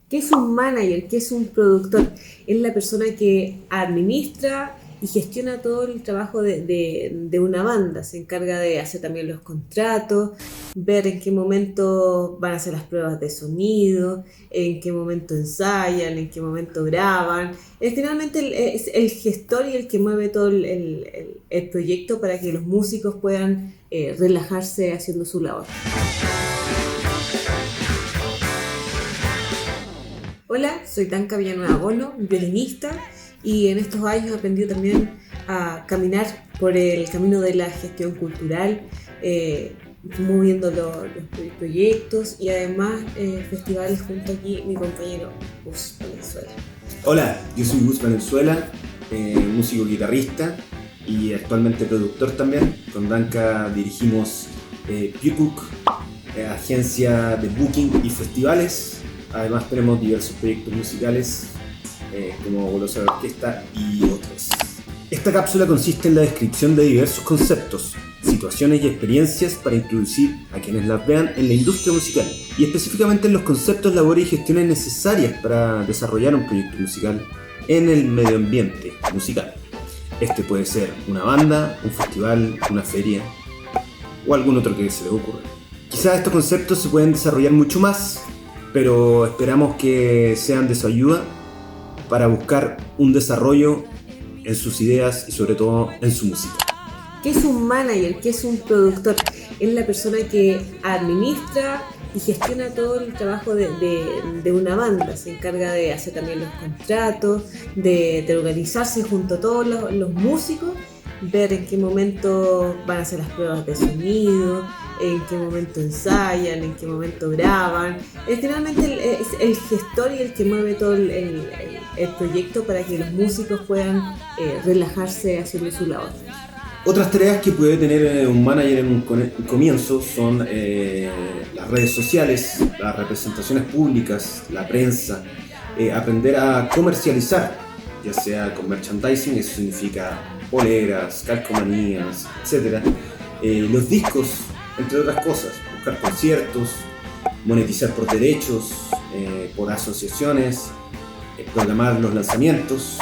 ¿Qué es un manager? ¿Qué es un productor? Es la persona que administra y gestiona todo el trabajo de una banda. Se encarga de hacer también los contratos, ver en qué momento van a hacer las pruebas de sonido, en qué momento ensayan, en qué momento graban. Finalmente es el gestor y el que mueve todo el proyecto para que los músicos puedan relajarse haciendo su labor. Hola, soy Tanca Villanueva Bono, violinista, y en estos años he aprendido también a caminar por el camino de la gestión cultural, moviendo los proyectos y además festivales junto aquí mi compañero Gus Valenzuela. Hola, yo soy Gus Valenzuela, músico guitarrista y actualmente productor también. Con Tanca dirigimos Pukuk, agencia de booking y festivales. Además tenemos diversos proyectos musicales como Golosa de Orquesta y otros. Esta cápsula consiste en la descripción de diversos conceptos, situaciones y experiencias para introducir a quienes las vean en la industria musical y específicamente en los conceptos, labores y gestiones necesarias para desarrollar un proyecto musical en el medio ambiente musical. Este puede ser una banda, un festival, una feria o algún otro que se les ocurra. Quizás estos conceptos se pueden desarrollar mucho más, pero esperamos que sean de su ayuda para buscar un desarrollo en sus ideas y sobre todo en su música. ¿Qué es un manager? ¿Qué es un productor? Es la persona que administra y gestiona todo el trabajo de una banda. Se encarga de hacer también los contratos, de organizarse junto a todos los músicos, ver en qué momento van a hacer las pruebas de sonido, en qué momento ensayan, en qué momento graban. Finalmente es el gestor y el que mueve todo el proyecto para que los músicos puedan relajarse haciendo su labor. Otras tareas que puede tener un manager en un comienzo son las redes sociales, las representaciones públicas, la prensa, aprender a comercializar, ya sea con merchandising, eso significa poleras, calcomanías, etc. Los discos, entre otras cosas, buscar conciertos, monetizar por derechos, por asociaciones, programar los lanzamientos.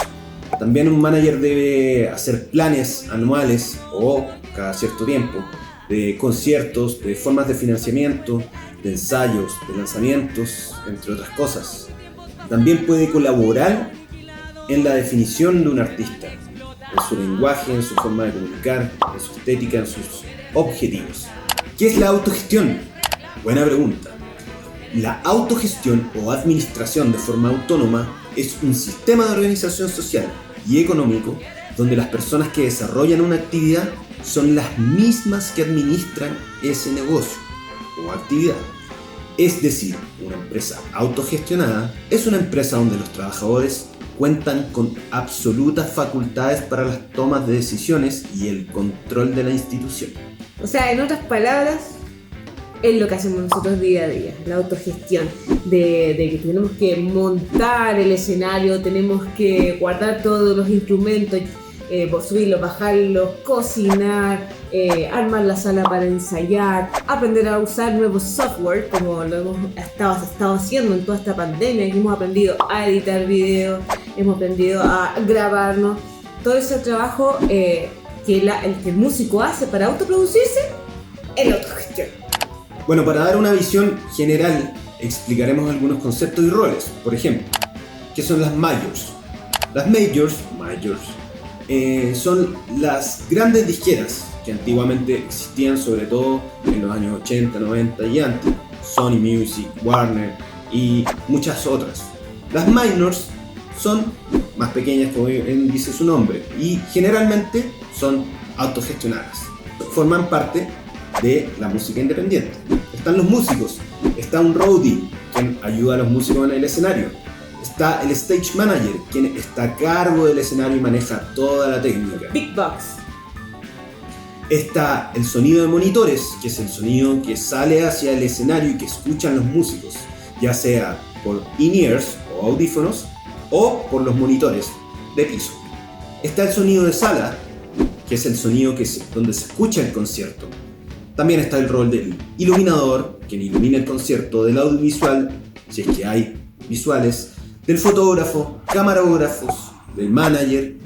También un manager debe hacer planes anuales o cada cierto tiempo de conciertos, de formas de financiamiento, de ensayos, de lanzamientos, entre otras cosas. También puede colaborar en la definición de un artista, en su lenguaje, en su forma de comunicar, en su estética, en sus objetivos. ¿Qué es la autogestión? Buena pregunta. La autogestión o administración de forma autónoma es un sistema de organización social y económico donde las personas que desarrollan una actividad son las mismas que administran ese negocio o actividad. Es decir, una empresa autogestionada es una empresa donde los trabajadores cuentan con absolutas facultades para las tomas de decisiones y el control de la institución. O sea, en otras palabras, es lo que hacemos nosotros día a día, la autogestión, de que tenemos que montar el escenario, tenemos que guardar todos los instrumentos, subirlos, bajarlos, cocinar, armar la sala para ensayar, aprender a usar nuevos software, como lo hemos estado haciendo en toda esta pandemia, que hemos aprendido a editar videos, hemos aprendido a grabarnos, todo ese trabajo que el músico hace para autoproducirse es la autogestión. Bueno, para dar una visión general, explicaremos algunos conceptos y roles. Por ejemplo, ¿qué son las majors? Las majors son las grandes disqueras que antiguamente existían, sobre todo en los años 80, 90 y antes. Sony Music, Warner y muchas otras. Las minors son más pequeñas, como dice su nombre, y generalmente son autogestionadas. Forman parte de la música independiente. Están los músicos, está un roadie, quien ayuda a los músicos en el escenario. Está el stage manager, quien está a cargo del escenario y maneja toda la técnica. Big Box. Está el sonido de monitores, que es el sonido que sale hacia el escenario y que escuchan los músicos, ya sea por in-ears o audífonos o por los monitores de piso. Está el sonido de sala, que es el sonido donde se escucha el concierto. También está el rol del iluminador, quien ilumina el concierto, del audiovisual, si es que hay visuales, del fotógrafo, camarógrafos, del manager,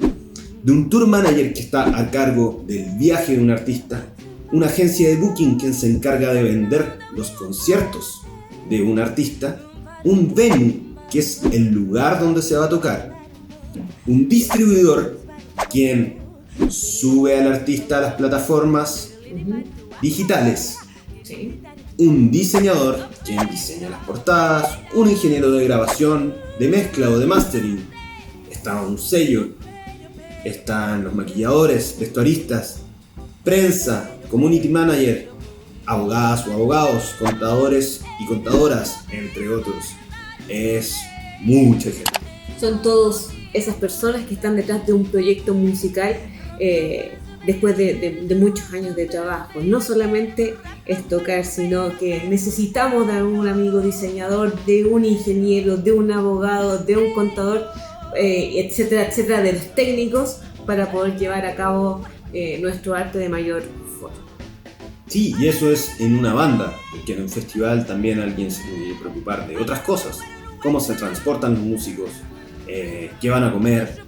de un tour manager que está a cargo del viaje de un artista, una agencia de booking quien se encarga de vender los conciertos de un artista, un venue que es el lugar donde se va a tocar, un distribuidor quien sube al artista a las plataformas digitales, Sí. un diseñador quien diseña las portadas, un ingeniero de grabación, de mezcla o de mastering, está un sello, están los maquilladores, vestuaristas, prensa, community manager, abogadas o abogados, contadores y contadoras, entre otros. Es mucha gente. Son todas esas personas que están detrás de un proyecto musical después de muchos años de trabajo. No solamente es tocar, sino que necesitamos de un amigo diseñador, de un ingeniero, de un abogado, de un contador, etcétera, etcétera, de los técnicos para poder llevar a cabo nuestro arte de mayor forma. Sí, y eso es en una banda, porque en un festival también alguien se tiene que preocupar de otras cosas. Cómo se transportan los músicos, qué van a comer,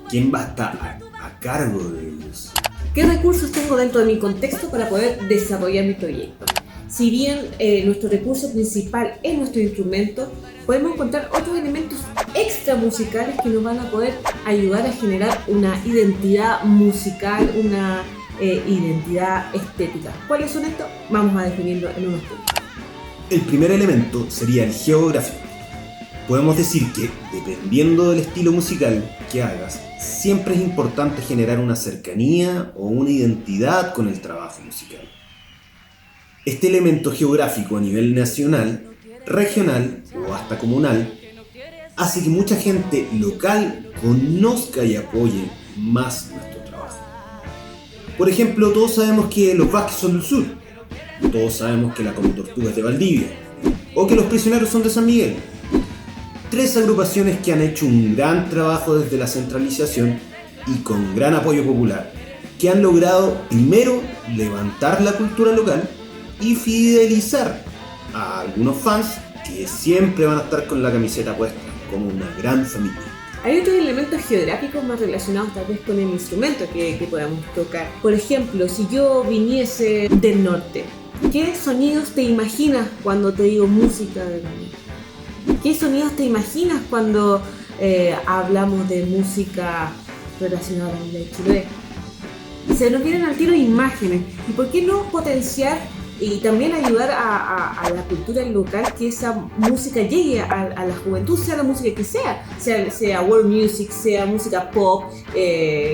quién va a estar a cargo de ellos. ¿Qué recursos tengo dentro de mi contexto para poder desarrollar mi proyecto? Si bien nuestro recurso principal es nuestro instrumento, podemos encontrar otros elementos extra musicales que nos van a poder ayudar a generar una identidad musical, una identidad estética. ¿Cuáles son estos? Vamos a definirlo en unos puntos. El primer elemento sería el geográfico. Podemos decir que, dependiendo del estilo musical que hagas, siempre es importante generar una cercanía o una identidad con el trabajo musical. Este elemento geográfico a nivel nacional, regional o hasta comunal hace que mucha gente local conozca y apoye más nuestro trabajo. Por ejemplo, todos sabemos que los Vázquez son del sur, todos sabemos que la Como Tortuga es de Valdivia, o que los Prisioneros son de San Miguel. Tres agrupaciones que han hecho un gran trabajo desde la centralización y con gran apoyo popular, que han logrado primero levantar la cultura local y fidelizar a algunos fans que siempre van a estar con la camiseta puesta, como una gran familia. Hay otros elementos geográficos más relacionados tal vez con el instrumento que podamos tocar. Por ejemplo, si yo viniese del norte, ¿qué sonidos te imaginas cuando te digo música del norte? ¿Qué sonidos te imaginas cuando hablamos de música relacionada a la de Chiloé? Se nos vienen al tiro imágenes. ¿Y por qué no potenciar y también ayudar a la cultura local, que esa música llegue a la juventud, sea la música que sea world music, sea música pop,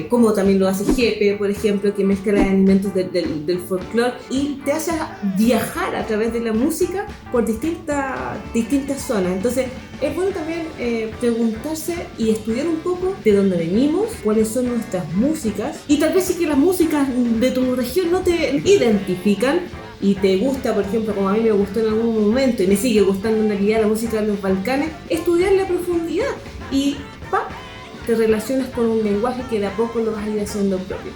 como también lo hace Jepe, por ejemplo, que mezcla elementos del folclore y te hace viajar a través de la música por distintas zonas. Entonces es bueno también preguntarse y estudiar un poco de dónde venimos, cuáles son nuestras músicas, y tal vez si que las músicas de tu región no te identifican y te gusta, por ejemplo, como a mí me gustó en algún momento y me sigue gustando en realidad la música de los Balcanes, estudiarla a profundidad y te relacionas con un lenguaje que de a poco lo vas a ir haciendo propio.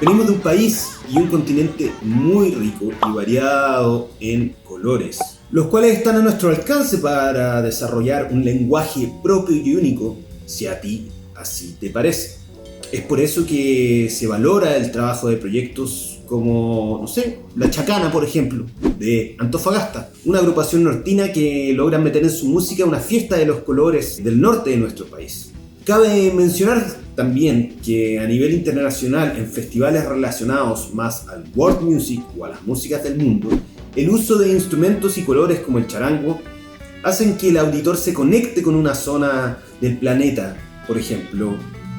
Venimos de un país y un continente muy rico y variado en colores, los cuales están a nuestro alcance para desarrollar un lenguaje propio y único, si a ti así te parece. Es por eso que se valora el trabajo de proyectos como, no sé, La Chacana, por ejemplo, de Antofagasta, una agrupación nortina que logra meter en su música una fiesta de los colores del norte de nuestro país. Cabe mencionar también que a nivel internacional, en festivales relacionados más al world music o a las músicas del mundo, el uso de instrumentos y colores como el charango hacen que el auditor se conecte con una zona del planeta, por ejemplo,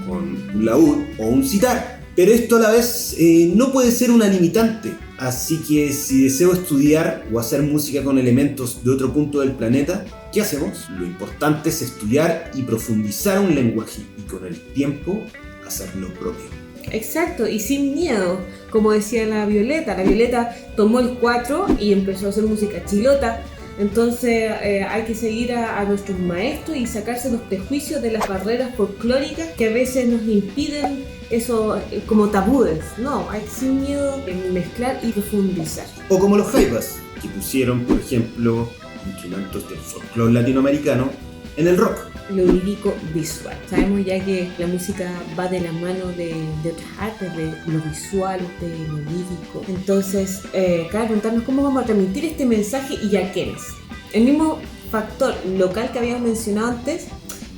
con un laúd o un sitar. Pero esto a la vez no puede ser una limitante, así que si deseo estudiar o hacer música con elementos de otro punto del planeta, ¿qué hacemos? Lo importante es estudiar y profundizar un lenguaje y con el tiempo hacerlo propio. Exacto, y sin miedo, como decía la Violeta tomó el 4 y empezó a hacer música chilota. Entonces hay que seguir a nuestros maestros y sacarse los prejuicios de las barreras folclóricas que a veces nos impiden eso como tabúes. No, hay que sin miedo mezclar y profundizar. O como los jaivas, que pusieron, por ejemplo, instrumentos del folclore latinoamericano en el rock. Lo lírico visual. Sabemos ya que la música va de la mano de otras artes, de lo visual, de lo lírico. Entonces, cabe preguntarnos cómo vamos a transmitir este mensaje y a quiénes. El mismo factor local que habíamos mencionado antes,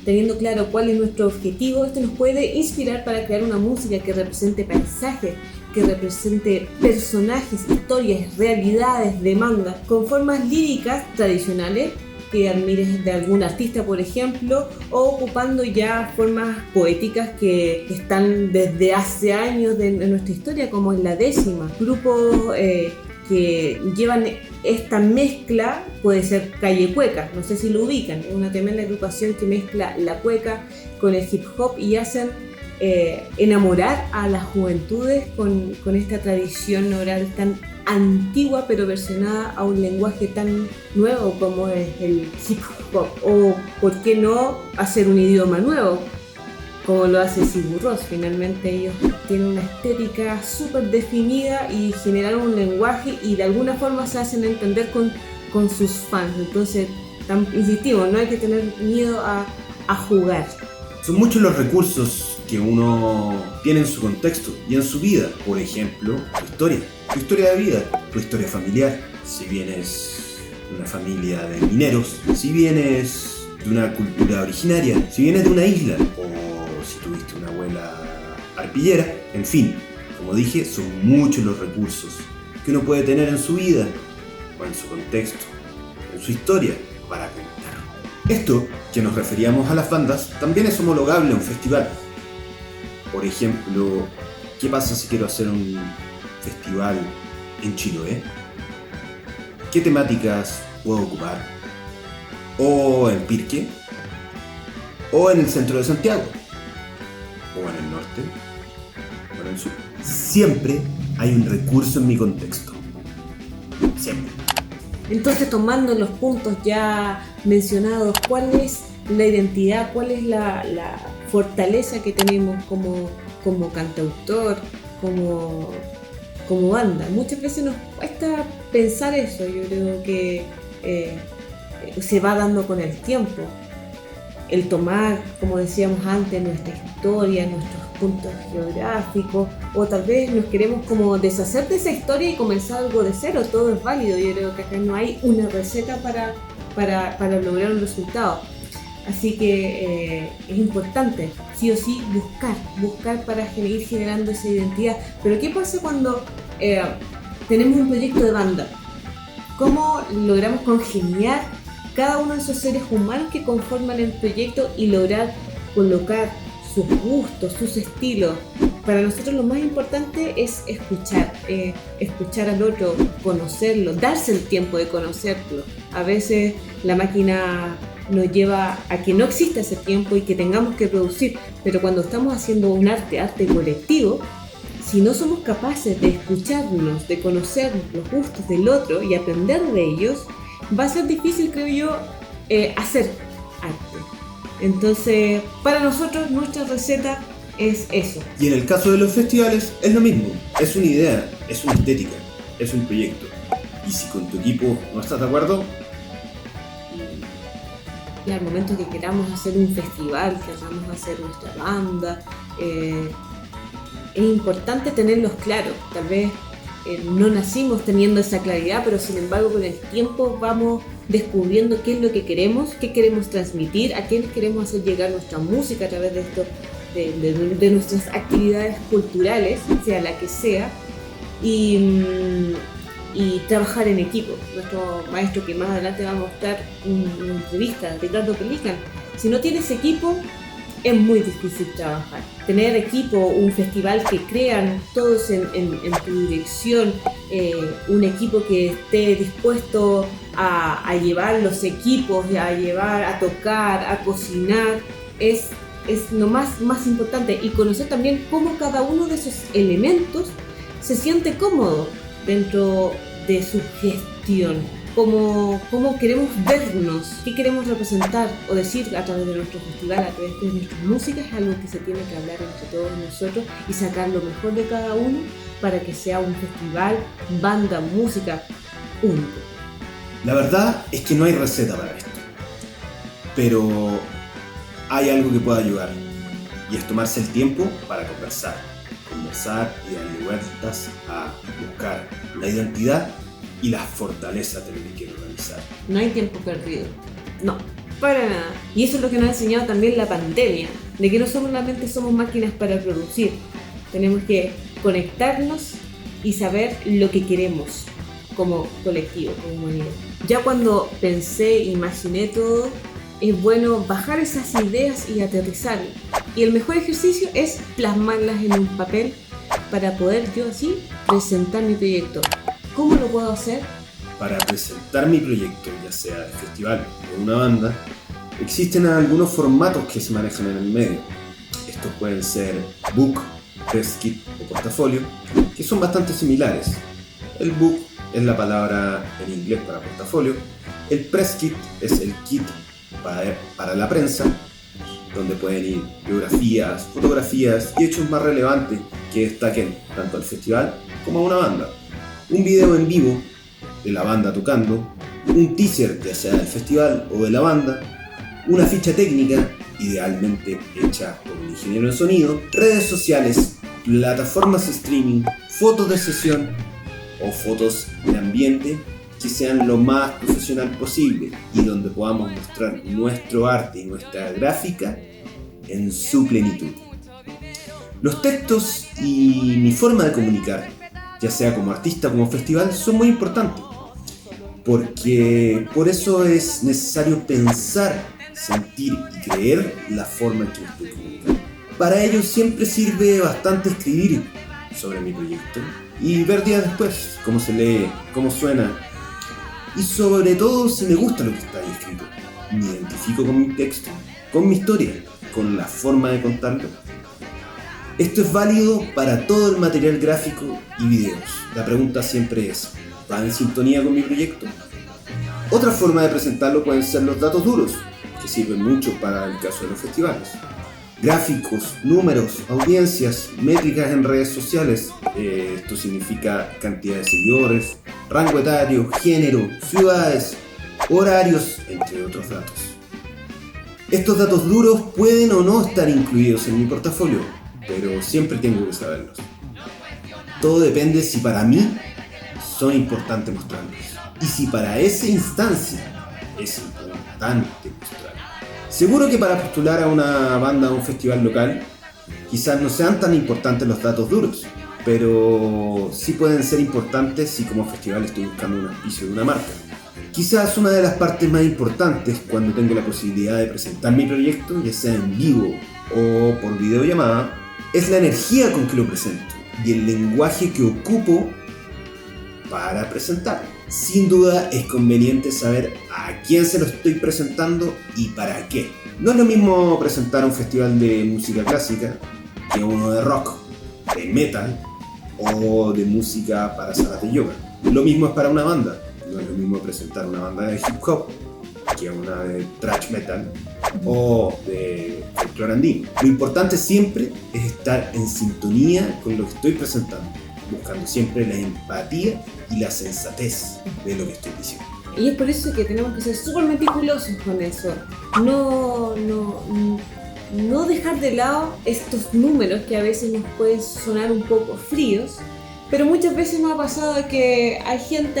teniendo claro cuál es nuestro objetivo, esto nos puede inspirar para crear una música que represente paisajes, que represente personajes, historias, realidades, demandas, con formas líricas tradicionales que admires de algún artista, por ejemplo, o ocupando ya formas poéticas que están desde hace años en nuestra historia, como es La Décima. Grupos que llevan esta mezcla, puede ser Calle Cueca, no sé si lo ubican, es una tremenda agrupación que mezcla la cueca con el hip hop y hacen enamorar a las juventudes con esta tradición oral tan antigua pero versionada a un lenguaje tan nuevo como es el hip hop, o por qué no hacer un idioma nuevo como lo hace Sigur Rós. Finalmente ellos tienen una estética súper definida y generaron un lenguaje y de alguna forma se hacen entender con sus fans. Entonces insistimos, no hay que tener miedo a jugar. Son muchos los recursos que uno tiene en su contexto y en su vida. Por ejemplo, tu historia de vida, tu historia familiar. Si vienes de una familia de mineros, si vienes de una cultura originaria, si vienes de una isla, o si tuviste una abuela arpillera. En fin, como dije, son muchos los recursos que uno puede tener en su vida o en su contexto, en su historia, para contar. Esto, que nos referíamos a las bandas, también es homologable a un festival. Por ejemplo, ¿qué pasa si quiero hacer un festival en Chiloé? ¿Qué temáticas puedo ocupar? ¿O en Pirque? ¿O en el centro de Santiago? ¿O en el norte? ¿O en el sur? Siempre hay un recurso en mi contexto. Siempre. Entonces, tomando los puntos ya mencionados, ¿cuál es la identidad, cuál es la fortaleza que tenemos como cantautor, como banda? Muchas veces nos cuesta pensar eso. Yo creo que se va dando con el tiempo. El tomar, como decíamos antes, nuestra historia, nuestros puntos geográficos, o tal vez nos queremos como deshacer de esa historia y comenzar algo de cero. Todo es válido. Yo creo que acá no hay una receta para lograr un resultado. Así que es importante, sí o sí, buscar para ir generando esa identidad. Pero ¿qué pasa cuando tenemos un proyecto de banda? ¿Cómo logramos congeniar cada uno de esos seres humanos que conforman el proyecto y lograr colocar sus gustos, sus estilos? Para nosotros lo más importante es escuchar al otro, conocerlo, darse el tiempo de conocerlo. A veces la máquina nos lleva a que no exista ese tiempo y que tengamos que producir, pero cuando estamos haciendo un arte colectivo, si no somos capaces de escucharnos, de conocer los gustos del otro y aprender de ellos, va a ser difícil, creo yo, hacer arte. Entonces, para nosotros nuestra receta es eso. Y en el caso de los festivales es lo mismo. Es una idea, es una estética, es un proyecto. Y si con tu equipo no estás de acuerdo, y al momento que queramos hacer un festival, queramos hacer nuestra banda, es importante tenerlos claros. Tal vez no nacimos teniendo esa claridad, pero sin embargo con el tiempo vamos descubriendo qué es lo que queremos, qué queremos transmitir, a quiénes queremos hacer llegar nuestra música a través de esto, de nuestras actividades culturales, sea la que sea, y trabajar en equipo. Nuestro maestro, que más adelante va a mostrar una entrevista, Ricardo Pelican, si no tienes equipo es muy difícil trabajar. Tener equipo, un festival que crean todos en tu dirección, un equipo que esté dispuesto a llevar los equipos, a tocar, a cocinar, es lo más importante. Y conocer también cómo cada uno de esos elementos se siente cómodo dentro de su gestión, cómo queremos vernos, qué queremos representar o decir a través de nuestro festival, a través de nuestras músicas. Es algo que se tiene que hablar entre todos nosotros y sacar lo mejor de cada uno para que sea un festival, banda, música único. La verdad es que no hay receta para esto, pero hay algo que puede ayudar, y es tomarse el tiempo para conversar y darle vueltas a buscar la identidad y las fortalezas de lo que quiero realizar. No hay tiempo perdido. No, para nada. Y eso es lo que nos ha enseñado también la pandemia, de que no solamente somos máquinas para producir, tenemos que conectarnos y saber lo que queremos como colectivo, como humanidad. Ya cuando pensé, imaginé todo, es bueno bajar esas ideas y aterrizarlas. Y el mejor ejercicio es plasmarlas en un papel para poder yo así presentar mi proyecto. ¿Cómo lo puedo hacer? Para presentar mi proyecto, ya sea de festival o una banda, existen algunos formatos que se manejan en el medio. Estos pueden ser book, press kit o portafolio, que son bastante similares. El book es la palabra en inglés para portafolio. El press kit es el kit para la prensa, donde pueden ir biografías, fotografías y hechos más relevantes que destaquen tanto al festival como a una banda. Un video en vivo de la banda tocando, un teaser ya sea del festival o de la banda, una ficha técnica, idealmente hecha por un ingeniero de sonido, redes sociales, plataformas de streaming, fotos de sesión o fotos de ambiente que sean lo más profesional posible y donde podamos mostrar nuestro arte y nuestra gráfica en su plenitud. Los textos y mi forma de comunicar, ya sea como artista o como festival, son muy importantes, porque por eso es necesario pensar, sentir y creer la forma en que me estoy comunicando. Para ello siempre sirve bastante escribir sobre mi proyecto y ver días después cómo se lee, cómo suena y sobre todo si me gusta lo que está ahí escrito. Me identifico con mi texto, con mi historia, con la forma de contarlo. Esto es válido para todo el material gráfico y videos. La pregunta siempre es, ¿va en sintonía con mi proyecto? Otra forma de presentarlo pueden ser los datos duros, que sirven mucho para el caso de los festivales. Gráficos, números, audiencias, métricas en redes sociales. Esto significa cantidad de seguidores, rango etario, género, ciudades, horarios, entre otros datos. Estos datos duros pueden o no estar incluidos en mi portafolio, pero siempre tengo que saberlos. Todo depende si para mí son importantes mostrarlos y si para esa instancia es importante mostrarlos. Seguro que para postular a una banda o un festival local quizás no sean tan importantes los datos duros, pero sí pueden ser importantes si como festival estoy buscando un auspicio de una marca. Quizás una de las partes más importantes cuando tengo la posibilidad de presentar mi proyecto, ya sea en vivo o por videollamada, es la energía con que lo presento y el lenguaje que ocupo para presentar. Sin duda es conveniente saber a quién se lo estoy presentando y para qué. No es lo mismo presentar un festival de música clásica que uno de rock, de metal o de música para salas de yoga. Lo mismo es para una banda. No es lo mismo presentar una banda de hip hop que una de thrash metal o de folclore andino. Lo importante siempre es estar en sintonía con lo que estoy presentando, buscando siempre la empatía y la sensatez de lo que estoy diciendo. Y es por eso que tenemos que ser súper meticulosos con eso. No dejar de lado estos números que a veces nos pueden sonar un poco fríos, pero muchas veces nos ha pasado que hay gente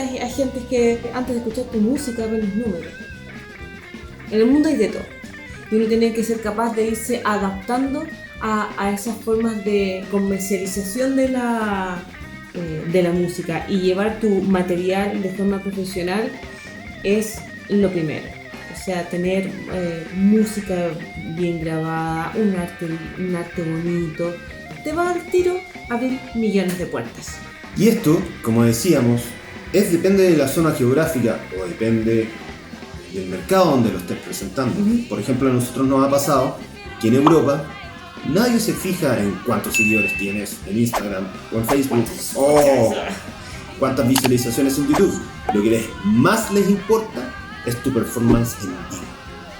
que antes de escuchar tu música ven los números. En el mundo hay de todo. Y uno tiene que ser capaz de irse adaptando a esas formas de comercialización de la música, y llevar tu material de forma profesional es lo primero. O sea, tener música bien grabada, un arte bonito, te va al tiro a abrir millones de puertas. Y esto, como decíamos, depende de la zona geográfica o depende del mercado donde lo estés presentando. Por ejemplo, a nosotros nos ha pasado que en Europa nadie se fija en cuántos seguidores tienes en Instagram o en Facebook o cuántas visualizaciones en YouTube. Lo que más les importa es tu performance en vivo.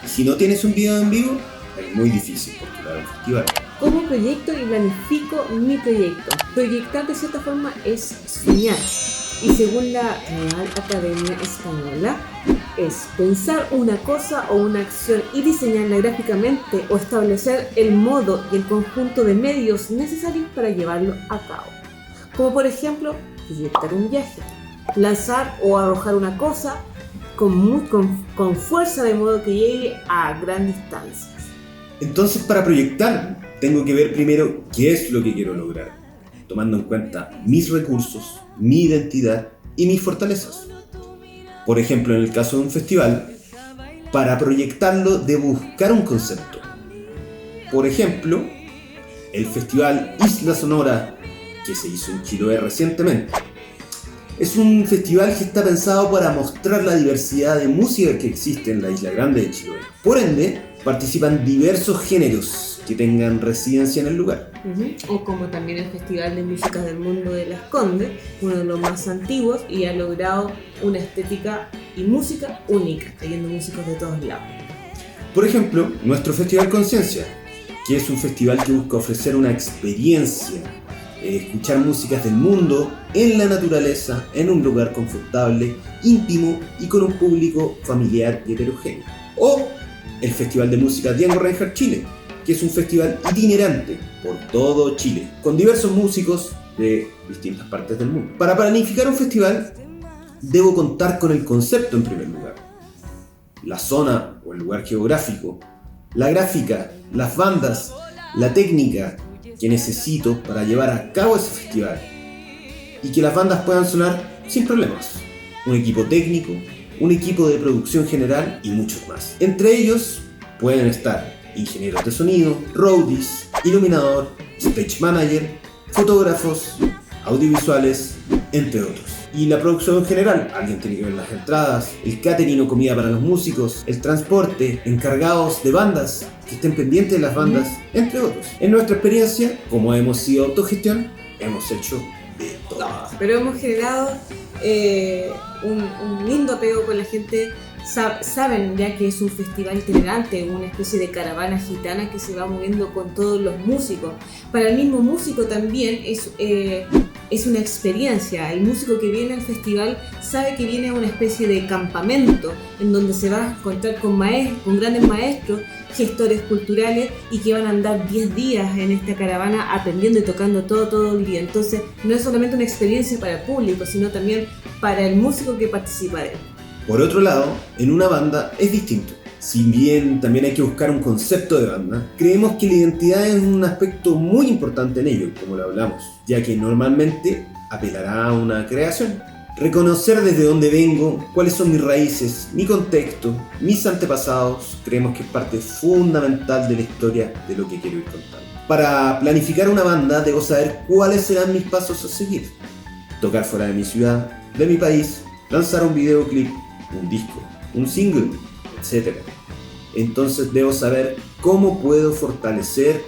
Y si no tienes un video en vivo, es muy difícil postular al festival. ¿Cómo proyecto y planifico mi proyecto? Proyectar de cierta forma es soñar. Y según la Real Academia Española, es pensar una cosa o una acción y diseñarla gráficamente o establecer el modo y el conjunto de medios necesarios para llevarlo a cabo. Como por ejemplo, proyectar un viaje, lanzar o arrojar una cosa con fuerza de modo que llegue a gran distancia. Entonces, para proyectar, tengo que ver primero qué es lo que quiero lograr, tomando en cuenta mis recursos, mi identidad y mis fortalezas. Por ejemplo, en el caso de un festival, para proyectarlo debo buscar un concepto. Por ejemplo, el festival Isla Sonora, que se hizo en Chiloé recientemente. Es un festival que está pensado para mostrar la diversidad de música que existe en la Isla Grande de Chiloé. Por ende, participan diversos géneros que tengan residencia en el lugar. O como también el Festival de Músicas del Mundo de Las Condes, uno de los más antiguos y ha logrado una estética y música única, trayendo músicos de todos lados. Por ejemplo, nuestro Festival Conciencia, que es un festival que busca ofrecer una experiencia, escuchar músicas del mundo en la naturaleza, en un lugar confortable, íntimo y con un público familiar y heterogéneo. O el Festival de Música Django Reinhardt Chile, que es un festival itinerante por todo Chile, con diversos músicos de distintas partes del mundo. Para planificar un festival, debo contar con el concepto en primer lugar, la zona o el lugar geográfico, la gráfica, las bandas, la técnica que necesito para llevar a cabo ese festival y que las bandas puedan sonar sin problemas, un equipo técnico, un equipo de producción general y muchos más. Entre ellos pueden estar ingenieros de sonido, roadies, iluminador, stage manager, fotógrafos, audiovisuales, entre otros. Y la producción en general, alguien tiene que ver las entradas, el catering o comida para los músicos, el transporte, encargados de bandas, que estén pendientes de las bandas, entre otros. En nuestra experiencia, como hemos sido autogestión, hemos hecho de todo. Pero hemos generado un lindo apego con la gente. Saben ya que es un festival itinerante, una especie de caravana gitana que se va moviendo con todos los músicos. Para el mismo músico también es una experiencia. El músico que viene al festival sabe que viene a una especie de campamento en donde se va a encontrar con grandes maestros, gestores culturales y que van a andar 10 días en esta caravana aprendiendo y tocando todo el día. Entonces no es solamente una experiencia para el público, sino también para el músico que participa de él. Por otro lado, en una banda es distinto. Si bien también hay que buscar un concepto de banda, creemos que la identidad es un aspecto muy importante en ello, como lo hablamos, ya que normalmente apelará a una creación. Reconocer desde dónde vengo, cuáles son mis raíces, mi contexto, mis antepasados, creemos que es parte fundamental de la historia de lo que quiero ir contando. Para planificar una banda debo saber cuáles serán mis pasos a seguir. Tocar fuera de mi ciudad, de mi país, lanzar un videoclip, un disco, un single, etc. Entonces debo saber cómo puedo fortalecer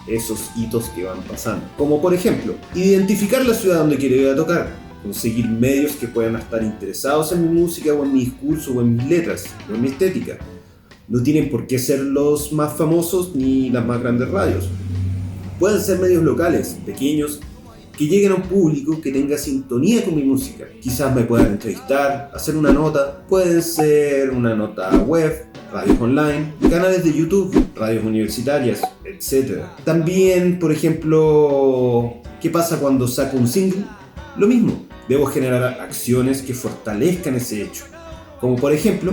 esos hitos que van pasando. Como por ejemplo, identificar la ciudad donde quiero ir a tocar, conseguir medios que puedan estar interesados en mi música o en mi discurso o en mis letras o en mi estética. No tienen por qué ser los más famosos ni las más grandes radios. Pueden ser medios locales, pequeños, que lleguen a un público que tenga sintonía con mi música. Quizás me puedan entrevistar, hacer una nota, pueden ser una nota web, radios online, canales de YouTube, radios universitarias, etc. También, por ejemplo, ¿qué pasa cuando saco un single? Lo mismo, debo generar acciones que fortalezcan ese hecho. Como por ejemplo,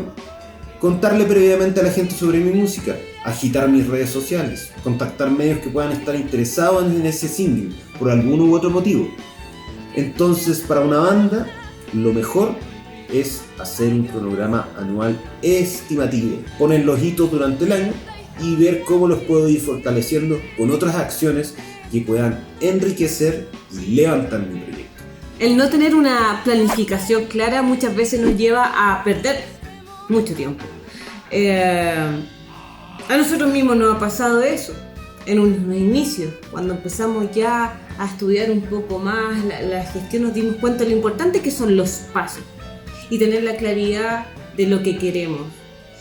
contarle previamente a la gente sobre mi música, agitar mis redes sociales, contactar medios que puedan estar interesados en ese single por algún u otro motivo. Entonces, para una banda, lo mejor es hacer un cronograma anual estimativo, poner los hitos durante el año y ver cómo los puedo ir fortaleciendo con otras acciones que puedan enriquecer y levantar mi proyecto. El no tener una planificación clara muchas veces nos lleva a perder mucho tiempo. A nosotros mismos nos ha pasado eso en un inicio, cuando empezamos ya a estudiar un poco más la gestión, nos dimos cuenta de lo importante que son los pasos y tener la claridad de lo que queremos.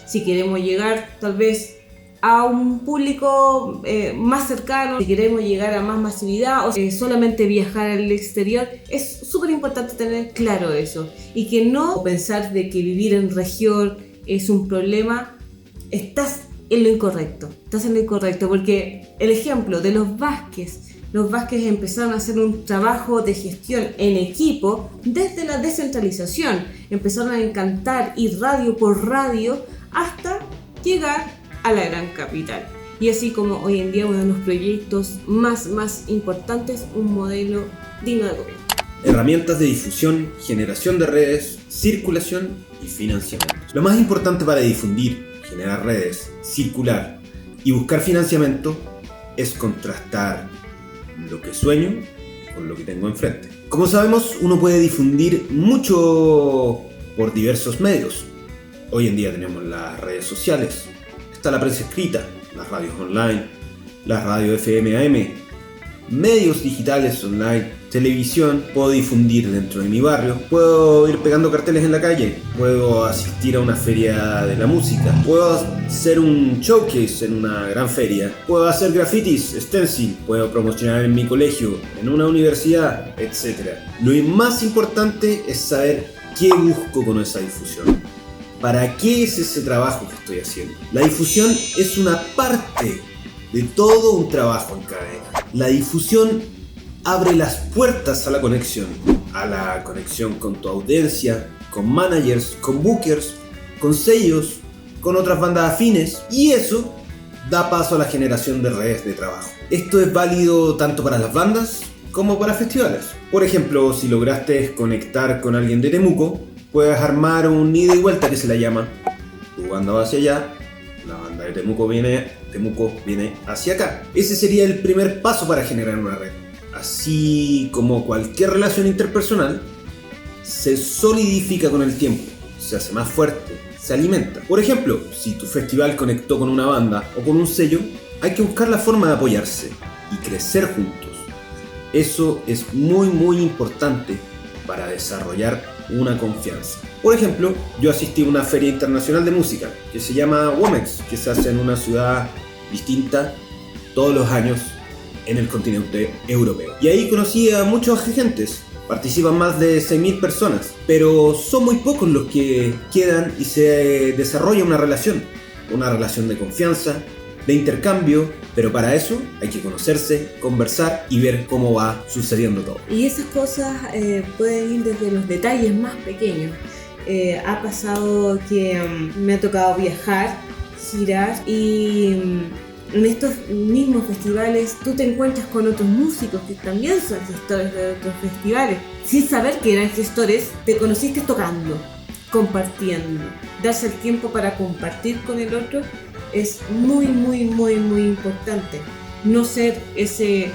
Si queremos llegar tal vez a un público más cercano. Si queremos llegar a más masividad o solamente viajar al exterior, es súper importante tener claro eso y que no pensar de que vivir en región es un problema. Estás en lo incorrecto, porque el ejemplo de los Vázquez empezaron a hacer un trabajo de gestión en equipo desde la descentralización, empezaron a cantar ir radio por radio hasta llegar a la gran capital. Y así como hoy en día uno de los proyectos más importantes, un modelo digno de gobierno. Herramientas de difusión, generación de redes, circulación y financiamiento. Lo más importante para difundir, generar redes, circular y buscar financiamiento es contrastar lo que sueño con lo que tengo enfrente. Como sabemos, uno puede difundir mucho por diversos medios. Hoy en día tenemos las redes sociales, está la prensa escrita, las radios online, las radios FM AM, medios digitales online, televisión. Puedo difundir dentro de mi barrio, puedo ir pegando carteles en la calle, puedo asistir a una feria de la música, puedo hacer un showcase en una gran feria, puedo hacer grafitis, stencil, puedo promocionar en mi colegio, en una universidad, etc. Lo más importante es saber qué busco con esa difusión. ¿Para qué es ese trabajo que estoy haciendo? La difusión es una parte de todo un trabajo en cadena. La difusión abre las puertas a la conexión con tu audiencia, con managers, con bookers, con sellos, con otras bandas afines, y eso da paso a la generación de redes de trabajo. Esto es válido tanto para las bandas como para festivales. Por ejemplo, si lograste conectar con alguien de Temuco, puedes armar un ida y vuelta que se la llama. Tu banda va hacia allá, la banda de Temuco viene hacia acá. Ese sería el primer paso para generar una red. Así como cualquier relación interpersonal, se solidifica con el tiempo, se hace más fuerte, se alimenta. Por ejemplo, si tu festival conectó con una banda o con un sello, hay que buscar la forma de apoyarse y crecer juntos. Eso es muy importante para desarrollar una confianza. Por ejemplo, yo asistí a una feria internacional de música que se llama Womex, que se hace en una ciudad distinta todos los años en el continente europeo. Y ahí conocí a muchos agentes. Participan más de 6.000 personas, pero son muy pocos los que quedan y se desarrolla una relación de confianza, de intercambio, pero para eso hay que conocerse, conversar y ver cómo va sucediendo todo. Y esas cosas pueden ir desde los detalles más pequeños. Ha pasado que me ha tocado viajar, girar y en estos mismos festivales tú te encuentras con otros músicos que también son gestores de otros festivales. Sin saber que eran gestores, te conociste tocando, compartiendo. Darse el tiempo para compartir con el otro es muy importante. No ser ese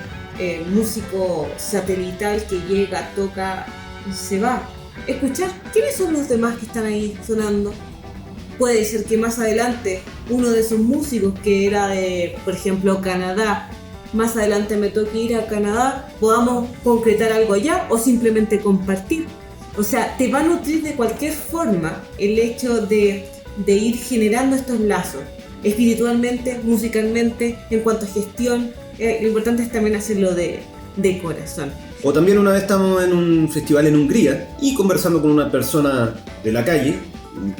músico satelital que llega, toca y se va. Escuchar quiénes son los demás que están ahí sonando. Puede ser que más adelante uno de esos músicos que era de, por ejemplo, Canadá, más adelante me toque ir a Canadá, podamos concretar algo allá o simplemente compartir. O sea, te va a nutrir de cualquier forma el hecho de ir generando estos lazos, espiritualmente, musicalmente, en cuanto a gestión. Lo importante es también hacerlo de corazón. O también una vez estábamos en un festival en Hungría y conversando con una persona de la calle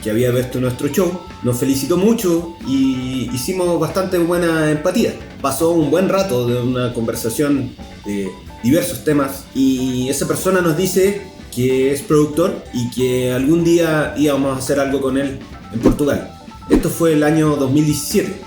que había visto nuestro show, nos felicitó mucho y hicimos bastante buena empatía. Pasó un buen rato de una conversación de diversos temas y esa persona nos dice que es productor y que algún día íbamos a hacer algo con él en Portugal. Esto fue el año 2017.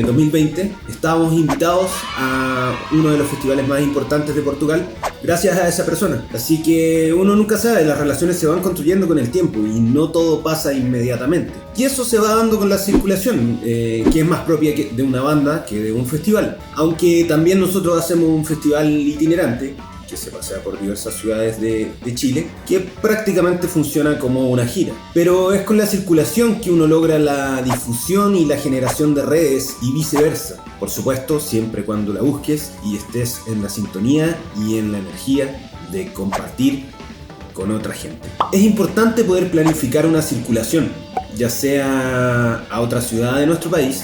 2020 estábamos invitados a uno de los festivales más importantes de Portugal gracias a esa persona. Así que uno nunca sabe, las relaciones se van construyendo con el tiempo y no todo pasa inmediatamente. Y eso se va dando con la circulación, que es más propia de una banda que de un festival. Aunque también nosotros hacemos un festival itinerante que se pasea por diversas ciudades de Chile, que prácticamente funciona como una gira. Pero es con la circulación que uno logra la difusión y la generación de redes y viceversa. Por supuesto, siempre cuando la busques y estés en la sintonía y en la energía de compartir con otra gente. Es importante poder planificar una circulación, ya sea a otra ciudad de nuestro país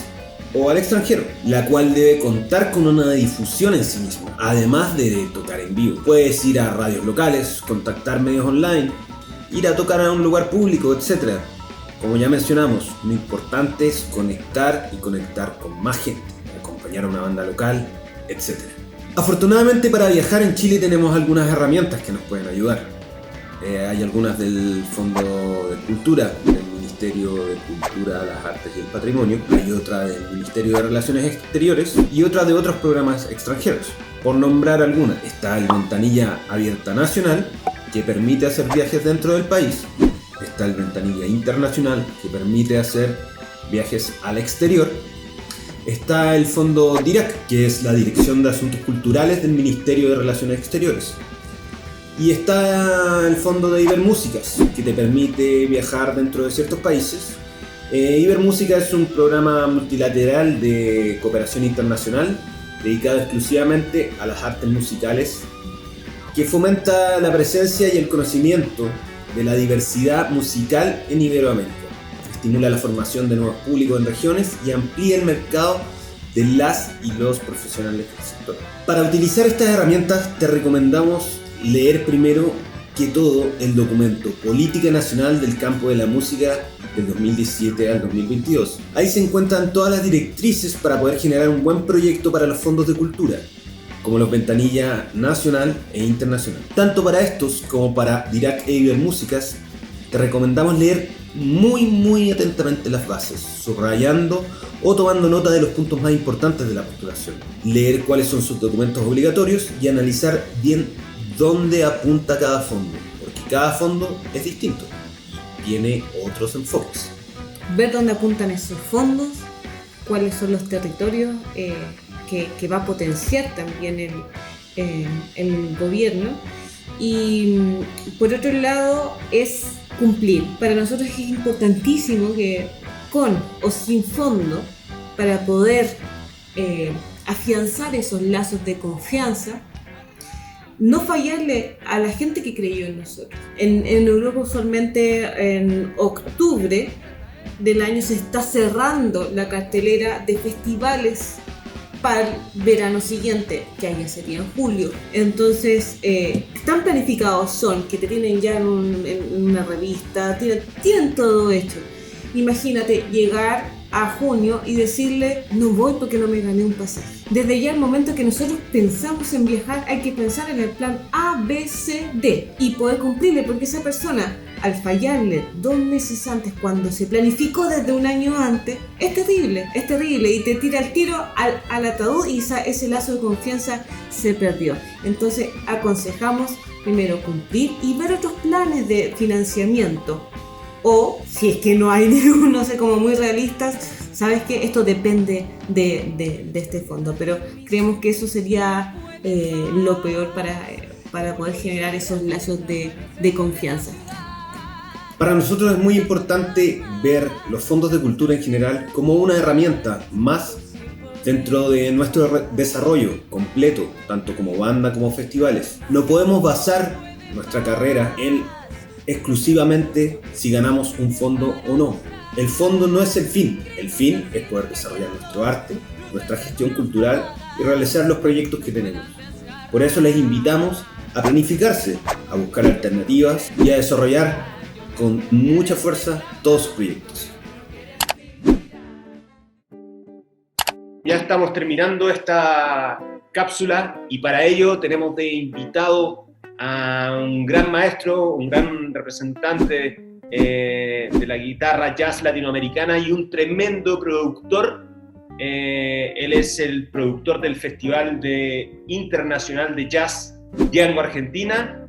o al extranjero, la cual debe contar con una difusión en sí misma, además de tocar en vivo. Puedes ir a radios locales, contactar medios online, ir a tocar a un lugar público, etc. Como ya mencionamos, lo importante es conectar y conectar con más gente, acompañar a una banda local, etc. Afortunadamente para viajar en Chile tenemos algunas herramientas que nos pueden ayudar. Hay algunas del Fondo de Cultura, del Ministerio de Cultura, las Artes y el Patrimonio. Hay otra del Ministerio de Relaciones Exteriores y otra de otros programas extranjeros. Por nombrar algunas, está el Ventanilla Abierta Nacional, que permite hacer viajes dentro del país. Está el Ventanilla Internacional, que permite hacer viajes al exterior. Está el Fondo DIRAC, que es la Dirección de Asuntos Culturales del Ministerio de Relaciones Exteriores. Y está el Fondo de Ibermúsicas, que te permite viajar dentro de ciertos países. Ibermúsica es un programa multilateral de cooperación internacional dedicado exclusivamente a las artes musicales, que fomenta la presencia y el conocimiento de la diversidad musical en Iberoamérica. Estimula la formación de nuevos públicos en regiones y amplía el mercado de las y los profesionales del sector. Para utilizar estas herramientas te recomendamos leer primero que todo el documento Política Nacional del Campo de la Música del 2017 al 2022. Ahí se encuentran todas las directrices para poder generar un buen proyecto para los fondos de cultura, como los Ventanilla Nacional e Internacional. Tanto para estos como para DIRAC e Ibermúsicas, te recomendamos leer muy atentamente las bases, subrayando o tomando nota de los puntos más importantes de la postulación. Leer cuáles son sus documentos obligatorios y analizar bien dónde apunta cada fondo, porque cada fondo es distinto y tiene otros enfoques. Ver dónde apuntan esos fondos, cuáles son los territorios que va a potenciar también el gobierno, y por otro lado es cumplir. Para nosotros es importantísimo que con o sin fondo, para poder afianzar esos lazos de confianza, no fallarle a la gente que creyó en nosotros. En Europa usualmente en octubre del año se está cerrando la cartelera de festivales para el verano siguiente, que allá sería en julio. Entonces, tan planificados son que te tienen ya en una revista, tienen todo hecho. Imagínate llegar a junio y decirle no voy porque no me gané un pasaje. Desde ya el momento que nosotros pensamos en viajar hay que pensar en el plan A, B, C, D y poder cumplirle, porque esa persona al fallarle 2 meses antes, cuando se planificó desde un año antes, es terrible y te tira el tiro al ataúd y ese lazo de confianza se perdió. Entonces aconsejamos primero cumplir y ver otros planes de financiamiento. O, si es que no hay ninguno, no sé, como muy realistas, sabes que esto depende de este fondo, pero creemos que eso sería lo peor para poder generar esos lazos de confianza. Para nosotros es muy importante ver los fondos de cultura en general como una herramienta más dentro de nuestro desarrollo completo, tanto como banda como festivales. No podemos basar nuestra carrera en exclusivamente si ganamos un fondo o no. El fondo no es el fin es poder desarrollar nuestro arte, nuestra gestión cultural y realizar los proyectos que tenemos. Por eso les invitamos a planificarse, a buscar alternativas y a desarrollar con mucha fuerza todos sus proyectos. Ya estamos terminando esta cápsula y para ello tenemos de invitado a un gran maestro, un gran representante de la guitarra jazz latinoamericana y un tremendo productor. Él es el productor del Festival Internacional de Jazz Django Argentina,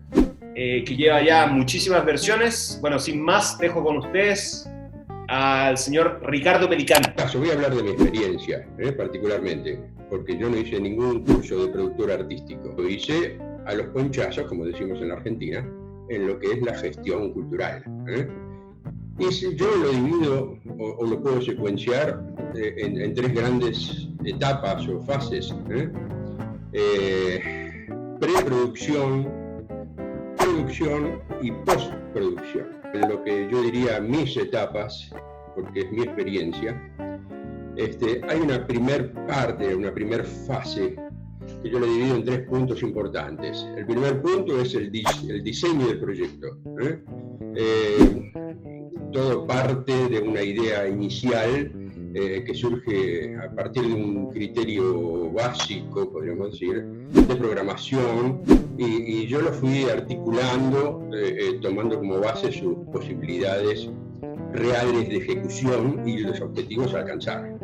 que lleva ya muchísimas versiones. Bueno, sin más, dejo con ustedes al señor Ricardo Pelicán. Yo voy a hablar de mi experiencia, particularmente, porque yo no hice ningún curso de productor artístico. Lo hice a los ponchazos, como decimos en la Argentina, en lo que es la gestión cultural. Y yo lo divido o lo puedo secuenciar en 3 grandes etapas o fases. Preproducción, producción y postproducción. En lo que yo diría mis etapas, porque es mi experiencia, hay una primer parte, una primer fase, que yo la divido en 3 puntos importantes. El primer punto es el diseño del proyecto. Todo parte de una idea inicial que surge a partir de un criterio básico, podríamos decir, de programación, y yo lo fui articulando, tomando como base sus posibilidades reales de ejecución y los objetivos a alcanzar.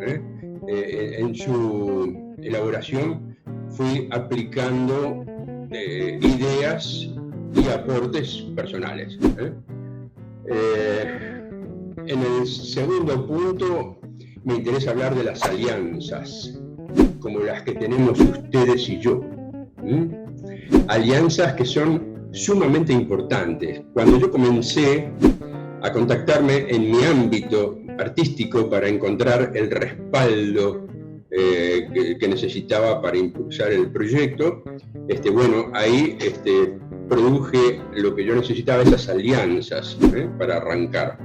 En su elaboración fui aplicando ideas y aportes personales. En el segundo punto me interesa hablar de las alianzas, como las que tenemos ustedes y yo. Alianzas que son sumamente importantes. Cuando yo comencé a contactarme en mi ámbito artístico para encontrar el respaldo que necesitaba para impulsar el proyecto, ahí produje lo que yo necesitaba, esas alianzas para arrancar.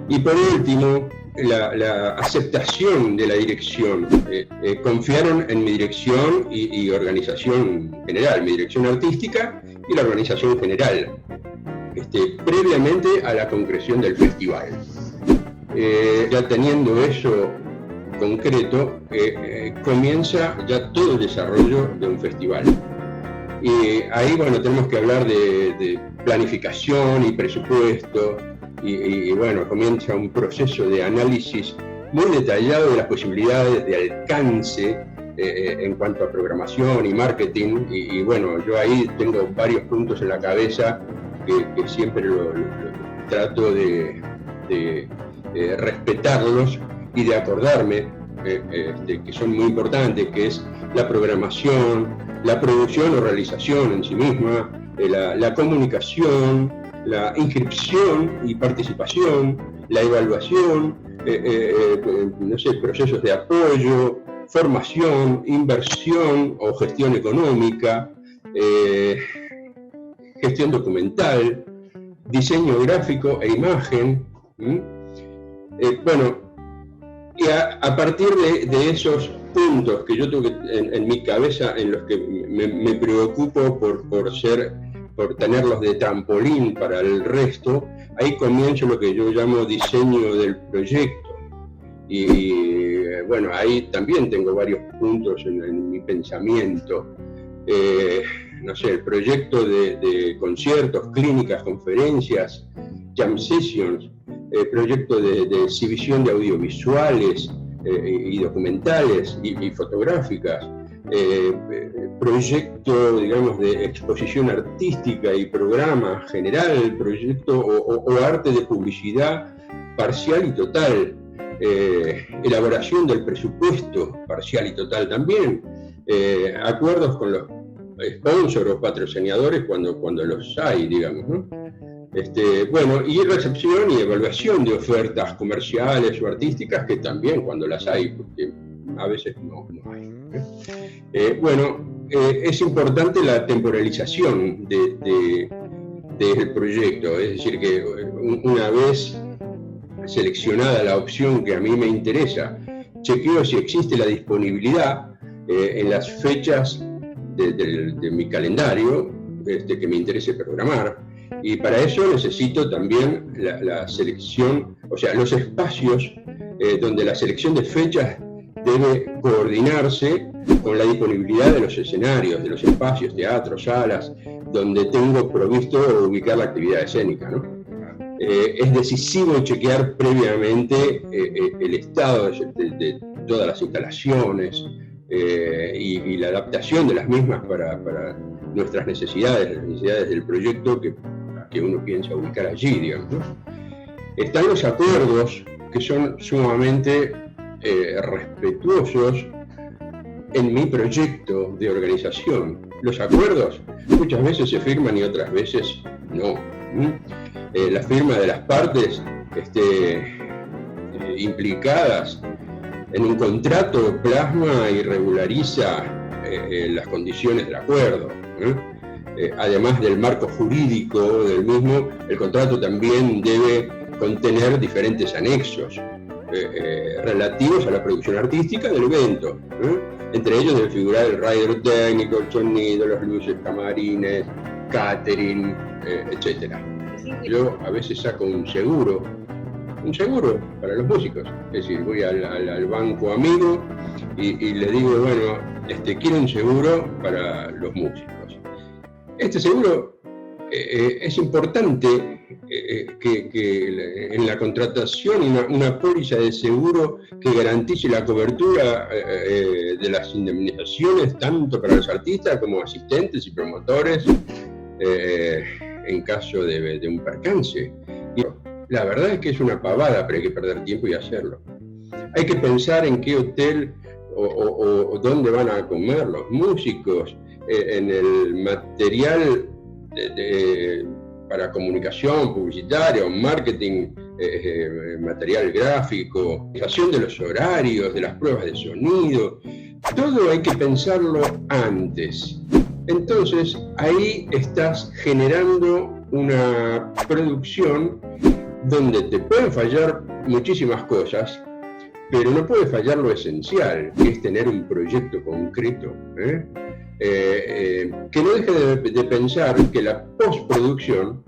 Y por último, la aceptación de la dirección. Confiaron en mi dirección y organización general, mi dirección artística y la organización general, previamente a la concreción del festival. Ya teniendo eso concreto, comienza ya todo el desarrollo de un festival. Y ahí, tenemos que hablar de planificación y presupuesto, y comienza un proceso de análisis muy detallado de las posibilidades de alcance en cuanto a programación y marketing, yo ahí tengo varios puntos en la cabeza que siempre lo trato de respetarlos y de acordarme que son muy importantes, que es la programación, la producción o realización en sí misma, la comunicación, la inscripción y participación, la evaluación, procesos de apoyo, formación, inversión o gestión económica, gestión documental, diseño gráfico e imagen. Y a partir de esos puntos que yo tengo en mi cabeza, en los que me preocupo por tenerlos de trampolín para el resto, ahí comienzo lo que yo llamo diseño del proyecto. Ahí también tengo varios puntos en mi pensamiento. El proyecto de conciertos, clínicas, conferencias, jam sessions, proyecto de exhibición de audiovisuales y documentales y fotográficas, proyecto, de exposición artística y programa general, proyecto o arte de publicidad parcial y total, elaboración del presupuesto parcial y total también, acuerdos con los sponsors o patrocinadores cuando los hay, ¿no? Y recepción y evaluación de ofertas comerciales o artísticas, que también cuando las hay, porque a veces no hay. Es importante la temporalización del proyecto, es decir, que una vez seleccionada la opción que a mí me interesa, chequeo si existe la disponibilidad en las fechas de mi calendario que me interese programar. Y para eso necesito también la selección, los espacios donde la selección de fechas debe coordinarse con la disponibilidad de los escenarios, de los espacios, teatros, salas, donde tengo provisto ubicar la actividad escénica, ¿no? Es decisivo chequear previamente el estado de todas las instalaciones y la adaptación de las mismas para nuestras necesidades, las necesidades del proyecto que uno piensa ubicar allí, digamos, ¿no? Están los acuerdos, que son sumamente respetuosos en mi proyecto de organización. Los acuerdos muchas veces se firman y otras veces no. La firma de las partes implicadas en un contrato plasma y regulariza las condiciones del acuerdo. Además del marco jurídico del mismo, el contrato también debe contener diferentes anexos relativos a la producción artística del evento. Entre ellos debe figurar el rider técnico, el sonido, las luces, camarines, catering, etc. Yo a veces saco un seguro para los músicos. Es decir, voy al banco amigo y le digo, bueno, quiero un seguro para los músicos. Este seguro es importante que en la contratación una póliza de seguro que garantice la cobertura de las indemnizaciones tanto para los artistas como asistentes y promotores en caso de un percance. La verdad es que es una pavada, pero hay que perder tiempo y hacerlo. Hay que pensar en qué hotel o dónde van a comer los músicos, en el material para comunicación publicitaria o marketing, material gráfico, fijación de los horarios, de las pruebas de sonido. Todo hay que pensarlo antes. Entonces, ahí estás generando una producción donde te pueden fallar muchísimas cosas, pero no puede fallar lo esencial, que es tener un proyecto concreto. Que no deje de pensar que la postproducción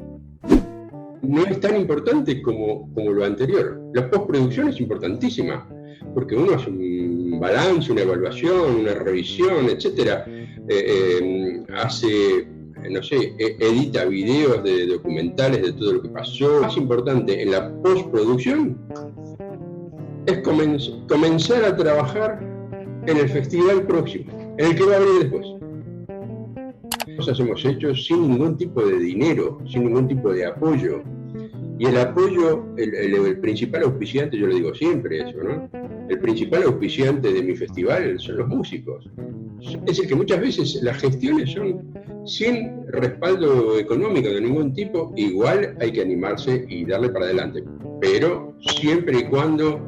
no es tan importante como lo anterior. La postproducción es importantísima, porque uno hace un balance, una evaluación, una revisión, etc. Hace, no sé, edita videos de documentales de todo lo que pasó. Lo más importante en la postproducción es comenzar a trabajar en el festival próximo, en el que va a abrir después. Cosas hemos hecho sin ningún tipo de dinero, sin ningún tipo de apoyo. Y el apoyo, el principal auspiciante, yo lo digo siempre eso, ¿no? El principal auspiciante de mi festival son los músicos. Es decir, que muchas veces las gestiones son sin respaldo económico de ningún tipo, igual hay que animarse y darle para adelante. Pero siempre y cuando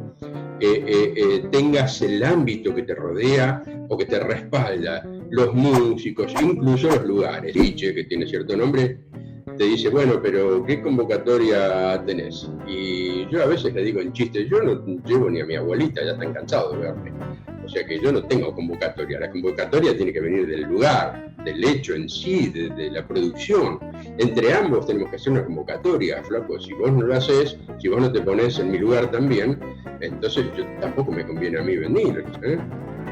tengas el ámbito que te rodea o que te respalda, los músicos, incluso los lugares. Liche, que tiene cierto nombre, te dice, bueno, pero ¿qué convocatoria tenés? Y yo a veces le digo en chiste, yo no llevo ni a mi abuelita, ya están cansados de verme. O sea que yo no tengo convocatoria. La convocatoria tiene que venir del lugar, del hecho en sí, de la producción. Entre ambos tenemos que hacer una convocatoria, flaco. Si vos no lo haces, si vos no te pones en mi lugar también, entonces yo tampoco me conviene a mí venir.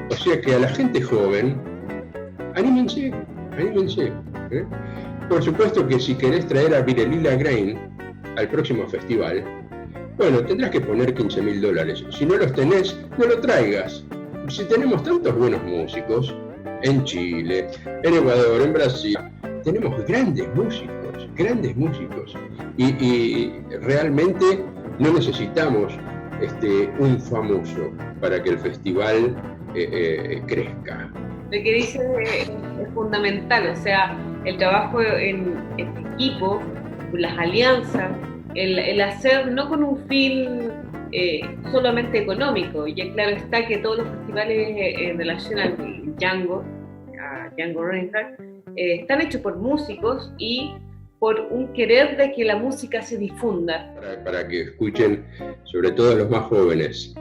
O sea que a la gente joven, anímense. Por supuesto que si querés traer a Virelila Grain al próximo festival, bueno, tendrás que poner $15.000. Si no los tenés, no lo traigas. Si tenemos tantos buenos músicos en Chile, en Ecuador, en Brasil, tenemos grandes músicos. Y realmente no necesitamos un famoso para que el festival crezca. Lo que dices es fundamental, o sea, el trabajo en equipo, las alianzas, el hacer no con un fin solamente económico. Y claro está que todos los festivales en relación al Django Reinhardt, están hechos por músicos y por un querer de que la música se difunda. Para que escuchen, sobre todo los más jóvenes,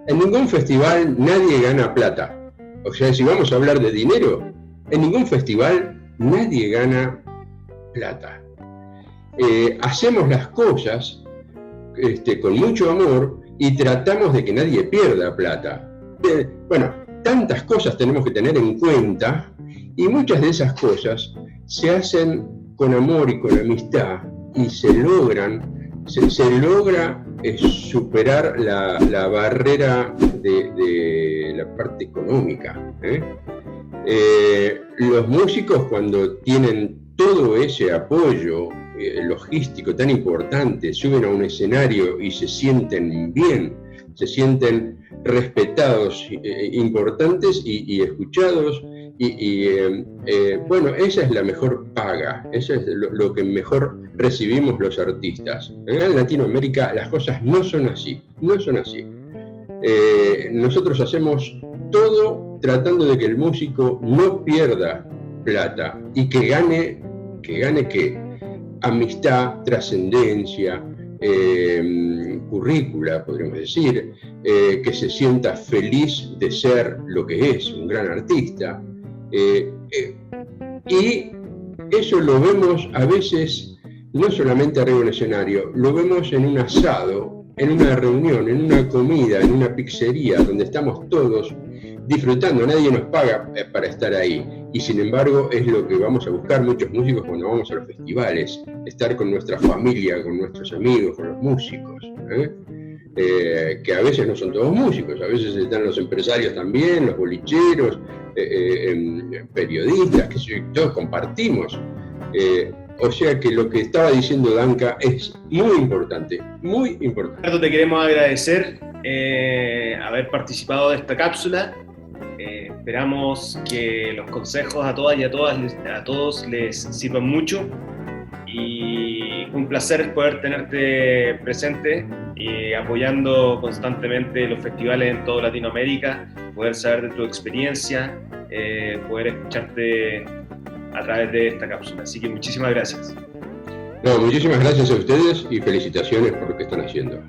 en ningún festival nadie gana plata. O sea, si vamos a hablar de dinero, en ningún festival nadie gana plata. Hacemos las cosas con mucho amor y tratamos de que nadie pierda plata. Bueno, tantas cosas tenemos que tener en cuenta y muchas de esas cosas se hacen con amor y con amistad y se logra superar la barrera de la parte económica. Los músicos, cuando tienen todo ese apoyo logístico tan importante, suben a un escenario y se sienten bien, se sienten respetados, importantes y escuchados. Bueno, esa es la mejor paga, eso es lo que mejor recibimos los artistas. En Latinoamérica las cosas no son así. Nosotros hacemos todo tratando de que el músico no pierda plata y que gane ¿qué? Amistad, trascendencia, currícula, podríamos decir, que se sienta feliz de ser lo que es, un gran artista. Y eso lo vemos a veces, no solamente arriba de un escenario, lo vemos en un asado, en una reunión, en una comida, en una pizzería, donde estamos todos disfrutando, nadie nos paga para estar ahí. Y sin embargo es lo que vamos a buscar muchos músicos cuando vamos a los festivales, estar con nuestra familia, con nuestros amigos, con los músicos, que a veces no son todos músicos, a veces están los empresarios también, los bolicheros, periodistas, que todos compartimos. O sea que lo que estaba diciendo Danka es muy importante, muy importante. Ricardo, te queremos agradecer haber participado de esta cápsula. Esperamos que los consejos a todas y a todos les sirvan mucho, y un placer poder tenerte presente y apoyando constantemente los festivales en toda Latinoamérica, poder saber de tu experiencia, poder escucharte a través de esta cápsula. Así que muchísimas gracias. No, muchísimas gracias a ustedes y felicitaciones por lo que están haciendo.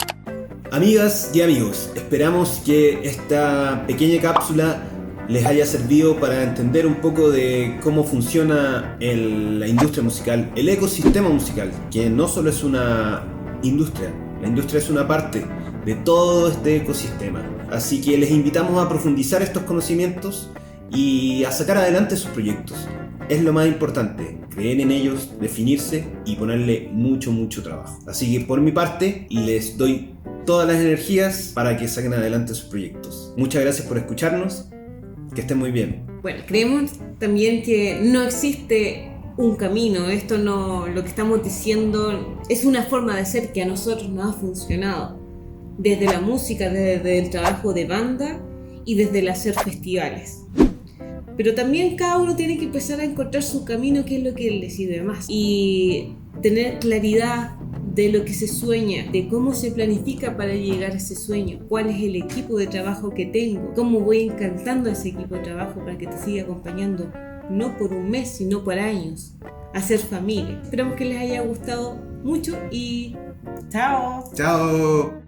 Amigas y amigos, esperamos que esta pequeña cápsula les haya servido para entender un poco de cómo funciona la industria musical, el ecosistema musical, que no solo es una industria, la industria es una parte de todo este ecosistema. Así que les invitamos a profundizar estos conocimientos y a sacar adelante sus proyectos. Es lo más importante, creer en ellos, definirse y ponerle mucho trabajo. Así que por mi parte les doy todas las energías para que saquen adelante sus proyectos. Muchas gracias por escucharnos. Que estén muy bien. Bueno, creemos también que no existe un camino. Esto no, lo que estamos diciendo es una forma de ser que a nosotros nos ha funcionado. Desde la música, desde el trabajo de banda y desde el hacer festivales. Pero también cada uno tiene que empezar a encontrar su camino, qué es lo que le sirve más. Y tener claridad de lo que se sueña, de cómo se planifica para llegar a ese sueño, cuál es el equipo de trabajo que tengo, cómo voy encantando a ese equipo de trabajo para que te siga acompañando, no por un mes, sino por años, a ser familia. Esperamos que les haya gustado mucho y ¡chao! ¡Chao!